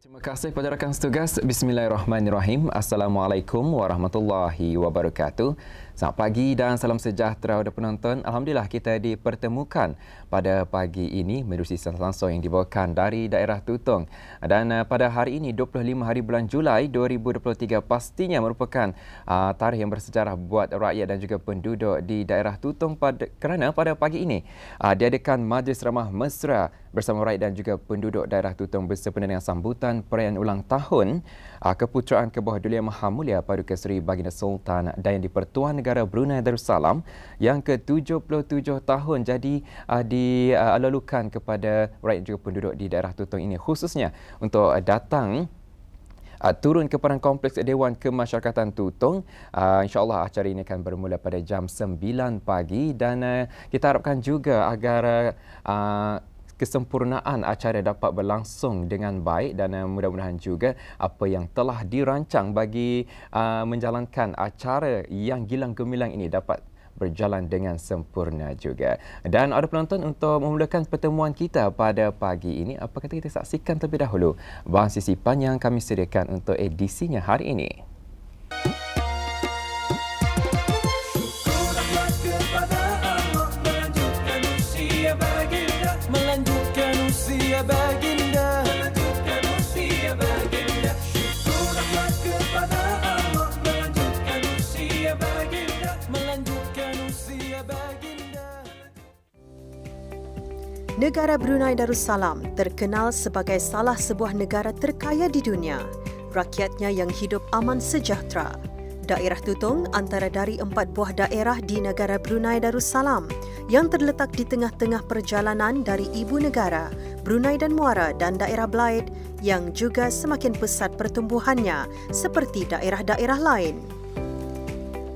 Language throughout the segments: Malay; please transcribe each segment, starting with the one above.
Terima kasih kepada rakan setugas. Bismillahirrahmanirrahim. Assalamualaikum warahmatullahi wabarakatuh. Selamat pagi dan salam sejahtera kepada penonton. Alhamdulillah kita dipertemukan pada pagi ini menerusi siaran langsung yang dibawakan dari daerah Tutong. Dan pada hari ini 25 hari bulan Julai 2023 pastinya merupakan tarikh yang bersejarah buat rakyat dan juga penduduk di daerah Tutong kerana pada pagi ini diadakan majlis ramah mesra bersama rakyat dan juga penduduk daerah Tutong bersempena dengan sambutan perayaan ulang tahun Keputeraan ke bawah Duli Yang Maha Mulia Paduka Seri Baginda Sultan dan di-Pertuan Negara Brunei Darussalam yang ke-77 tahun. Jadi dilalukan kepada rakyat juga penduduk di daerah Tutong ini khususnya untuk datang turun ke padang kompleks Dewan Kemasyarakatan Tutong. InsyaAllah acara ini akan bermula pada jam 9 pagi dan kita harapkan juga agar kesempurnaan acara dapat berlangsung dengan baik dan mudah-mudahan juga apa yang telah dirancang bagi menjalankan acara yang gilang gemilang ini dapat berjalan dengan sempurna juga. Dan ada penonton untuk memulakan pertemuan kita pada pagi ini. Apa kata kita saksikan terlebih dahulu bahan sisipan yang kami sediakan untuk edisinya hari ini. Melanjutkan usia baginda, melanjutkan usia baginda. Syukurlah kepada Allah, melanjutkan usia baginda, melanjutkan usia baginda. Negara Brunei Darussalam terkenal sebagai salah sebuah negara terkaya di dunia. Rakyatnya yang hidup aman sejahtera. Daerah Tutong antara dari 4 buah daerah di negara Brunei Darussalam yang terletak di tengah-tengah perjalanan dari ibu negara, Brunei dan Muara dan daerah Blaid yang juga semakin pesat pertumbuhannya seperti daerah-daerah lain.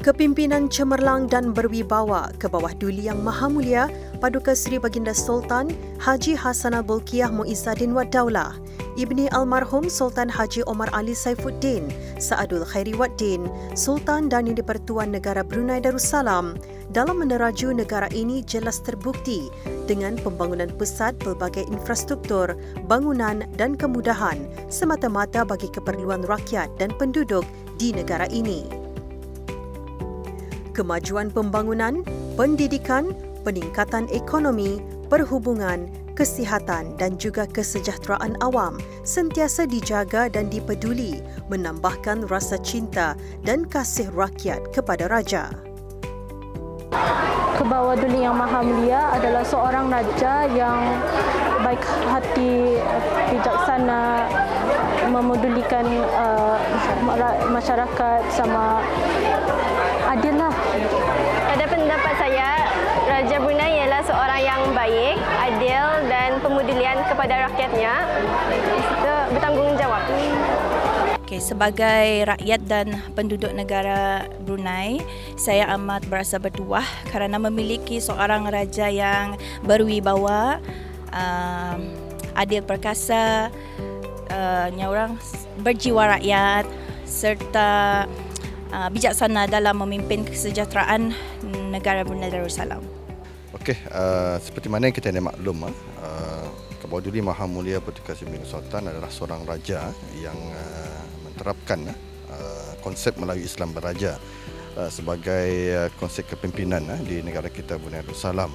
Kepimpinan cemerlang dan berwibawa ke bawah Duli Yang Maha Mulia Paduka Seri Baginda Sultan Haji Hassanal Bolkiah Muizzaddin Wad Daulah, Ibni Almarhum Sultan Haji Omar Ali Saifuddin Saadul Khairi Waddin, Sultan dan di-Pertuan Negara Brunei Darussalam dalam meneraju negara ini jelas terbukti dengan pembangunan pesat pelbagai infrastruktur, bangunan dan kemudahan semata-mata bagi keperluan rakyat dan penduduk di negara ini. Kemajuan pembangunan, pendidikan, peningkatan ekonomi, perhubungan, kesihatan dan juga kesejahteraan awam sentiasa dijaga dan dipeduli, menambahkan rasa cinta dan kasih rakyat kepada Raja. Kebawah Duli Yang Maha Mulia adalah seorang raja yang baik hati, bijaksana, memedulikan masyarakat sama adil lah. Pada pendapat saya, Raja Brunei ialah seorang yang baik, adil dan pemedulian kepada rakyatnya. Itu bertanggungjawab. Sebagai rakyat dan penduduk negara Brunei, saya amat berasa bertuah kerana memiliki seorang raja yang berwibawa, adil perkasa, orang berjiwa rakyat serta bijaksana dalam memimpin kesejahteraan negara Brunei Darussalam. Okey, seperti mana yang kita dah maklum, Kebawah Duli Maha Mulia Paduka Seri Baginda Sultan adalah seorang raja yang menerapkan konsep Melayu Islam Beraja sebagai konsep kepimpinan di negara kita Brunei Darussalam.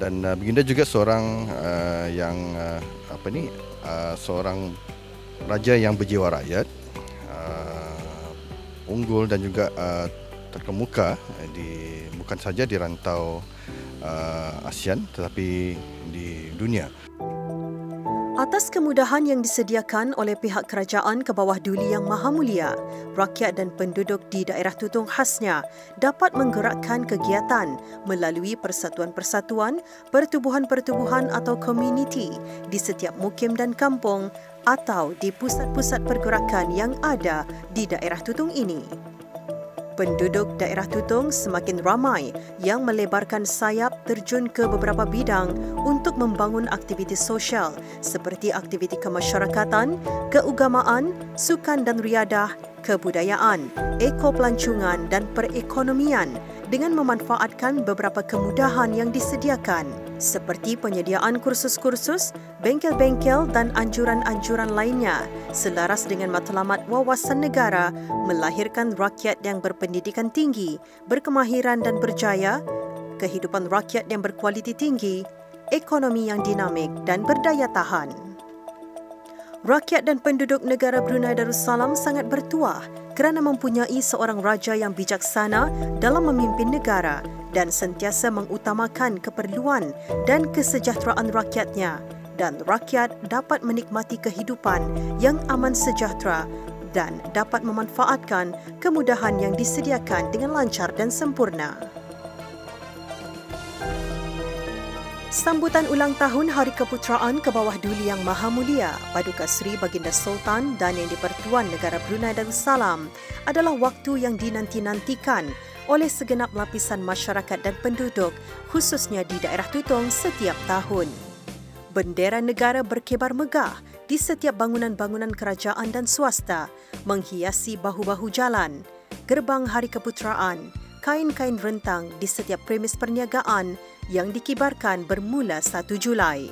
Dan Baginda juga seorang seorang raja yang berjiwa rakyat, unggul dan juga terkemuka bukan saja di rantau ASEAN tetapi di dunia. Atas kemudahan yang disediakan oleh pihak kerajaan ke bawah Duli Yang Maha Mulia, rakyat dan penduduk di daerah Tutong khasnya dapat menggerakkan kegiatan melalui persatuan-persatuan, pertubuhan-pertubuhan atau komuniti di setiap mukim dan kampung atau di pusat-pusat pergerakan yang ada di daerah Tutong ini. Penduduk daerah Tutong semakin ramai yang melebarkan sayap terjun ke beberapa bidang untuk membangun aktiviti sosial seperti aktiviti kemasyarakatan, keagamaan, sukan dan riadah, kebudayaan, ekopelancongan dan perekonomian dengan memanfaatkan beberapa kemudahan yang disediakan seperti penyediaan kursus-kursus, bengkel-bengkel dan anjuran-anjuran lainnya selaras dengan matlamat wawasan negara melahirkan rakyat yang berpendidikan tinggi, berkemahiran dan berjaya, kehidupan rakyat yang berkualiti tinggi, ekonomi yang dinamik dan berdaya tahan. Rakyat dan penduduk negara Brunei Darussalam sangat bertuah kerana mempunyai seorang raja yang bijaksana dalam memimpin negara dan sentiasa mengutamakan keperluan dan kesejahteraan rakyatnya, dan rakyat dapat menikmati kehidupan yang aman sejahtera dan dapat memanfaatkan kemudahan yang disediakan dengan lancar dan sempurna. Sambutan ulang tahun Hari Keputeraan ke bawah Duli Yang Maha Mulia Paduka Seri Baginda Sultan dan Yang di-Pertuan Negara Brunei Darussalam adalah waktu yang dinanti-nantikan oleh segenap lapisan masyarakat dan penduduk, khususnya di daerah Tutong setiap tahun. Bendera negara berkibar megah di setiap bangunan-bangunan kerajaan dan swasta, menghiasi bahu-bahu jalan, gerbang Hari Keputeraan, kain-kain rentang di setiap premis perniagaan yang dikibarkan bermula 1 Julai.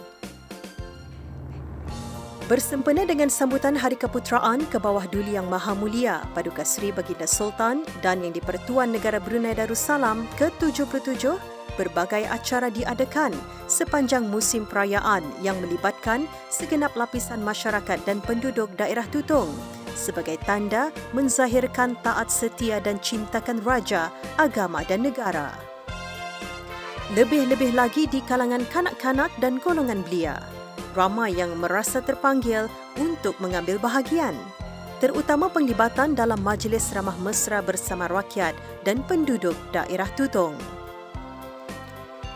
Bersempena dengan sambutan Hari Keputeraan ke bawah Duli Yang Maha Mulia Paduka Seri Baginda Sultan dan Yang di-Pertuan Negara Brunei Darussalam ke-77, berbagai acara diadakan sepanjang musim perayaan yang melibatkan segenap lapisan masyarakat dan penduduk daerah Tutong sebagai tanda menzahirkan taat setia dan cintakan raja, agama dan negara. Lebih-lebih lagi di kalangan kanak-kanak dan golongan belia, ramai yang merasa terpanggil untuk mengambil bahagian, terutama penglibatan dalam majlis ramah mesra bersama rakyat dan penduduk daerah Tutong.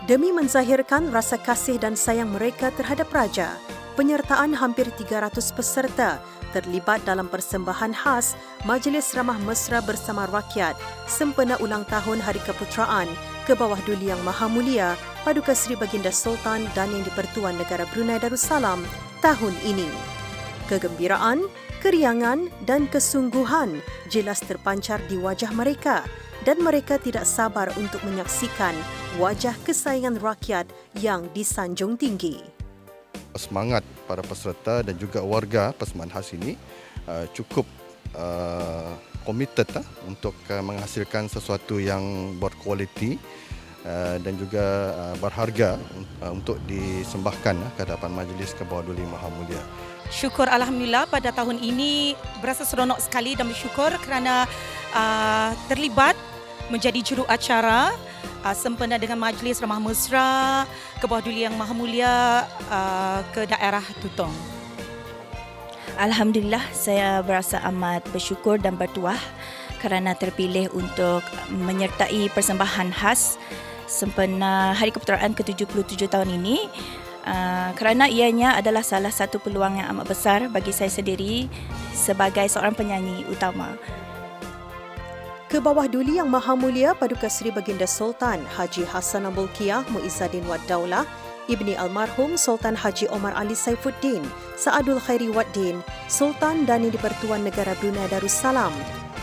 Demi menzahirkan rasa kasih dan sayang mereka terhadap raja, penyertaan hampir 300 peserta terlibat dalam persembahan khas Majlis Ramah Mesra bersama Rakyat sempena ulang tahun Hari Keputeraan ke bawah Duli Yang Maha Mulia Paduka Seri Baginda Sultan dan Yang di-Pertuan Negara Brunei Darussalam tahun ini. Kegembiraan, keriangan dan kesungguhan jelas terpancar di wajah mereka dan mereka tidak sabar untuk menyaksikan wajah kesayangan rakyat yang disanjung tinggi. Semangat para peserta dan juga warga persembahan khas ini cukup committed untuk menghasilkan sesuatu yang berkualiti dan juga berharga untuk disembahkan ke hadapan majlis ke bawah Duli Maha Mulia. Syukur Alhamdulillah pada tahun ini berasa seronok sekali dan bersyukur kerana terlibat menjadi juru acara sempena dengan Majlis Ramah Mesra ke bawah Duli Yang Maha Mulia ke daerah Tutong. Alhamdulillah, saya berasa amat bersyukur dan bertuah kerana terpilih untuk menyertai persembahan khas sempena Hari Keputeraan ke-77 tahun ini. Kerana ianya adalah salah satu peluang yang amat besar bagi saya sendiri sebagai seorang penyanyi utama. Ke bawah Duli Yang Maha Mulia Paduka Seri Baginda Sultan Haji Hassan Abulkiah Muizzaddin Wad Daulah, Ibni Almarhum Sultan Haji Omar Ali Saifuddin Saadul Khairi Waddin, Sultan dan Yang di-Pertuan Negara Brunei Darussalam,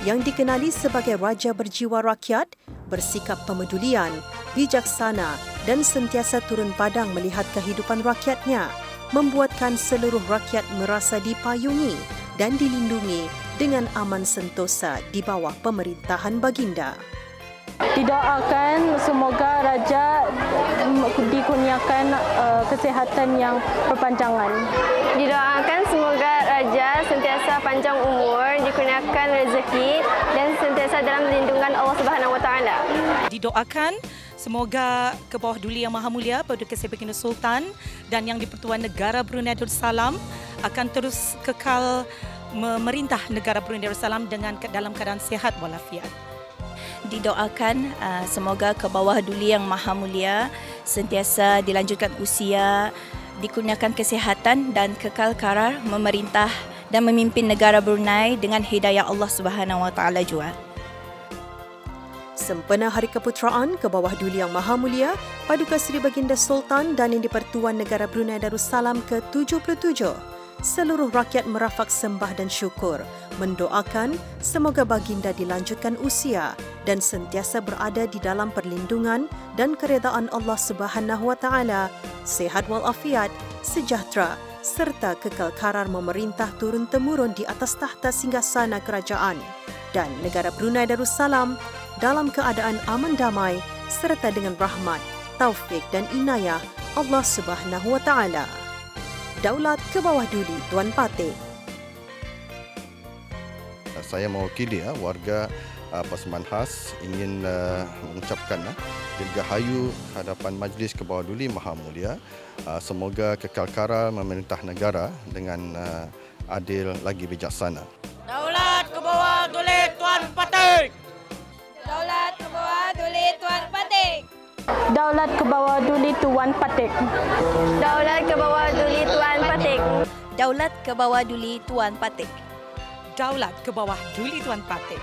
yang dikenali sebagai Raja Berjiwa Rakyat, bersikap pemedulian, bijaksana dan sentiasa turun padang melihat kehidupan rakyatnya, membuatkan seluruh rakyat merasa dipayungi dan dilindungi dengan aman sentosa di bawah pemerintahan baginda. Didoakan semoga raja dikurniakan kesihatan yang berpanjangan. Didoakan semoga raja sentiasa panjang umur, dikurniakan rezeki dan sentiasa dalam lindungan Allah Subhanahu Wa Taala. Didoakan semoga ke bawah Duli Yang Maha Mulia Paduka Seri Baginda Sultan dan Yang di-Pertuan Negara Brunei Darussalam akan terus kekal memerintah negara Brunei Darussalam dalam keadaan sihat walafiat. Didoakan semoga ke bawah Duli Yang Maha Mulia sentiasa dilanjutkan usia, dikurniakan kesihatan dan kekal karar memerintah dan memimpin negara Brunei dengan hidayah Allah Subhanahu Wa Taala jua. Sempena Hari Keputeraan ke bawah Duli Yang Maha Mulia Paduka Seri Baginda Sultan dan Yang di-Pertuan Negara Brunei Darussalam ke-77, seluruh rakyat merafak sembah dan syukur, mendoakan semoga baginda dilanjutkan usia dan sentiasa berada di dalam perlindungan dan keredaan Allah Subhanahu wa taala, sihat walafiat, sejahtera serta kekal karar memerintah turun-temurun di atas tahta singgasana kerajaan dan negara Brunei Darussalam dalam keadaan aman damai serta dengan rahmat, taufik dan inayah Allah Subhanahu wa taala. Daulat ke bawah duli Tuan Patik. Saya mewakili warga Pasaman Khas ingin mengucapkan dirgahayu hadapan Majlis ke bawah duli Maha Mulia. Semoga kekal karal memerintah negara dengan adil lagi bijaksana. Daulat ke bawah duli Tuan Patik. Daulat ke bawah duli Tuan Patik. Daulat ke bawah duli Tuan Patik. Daulat ke bawah duli Tuan Patik. Daulat ke bawah duli Tuan Patik. Daulat ke bawah duli Tuan Patik.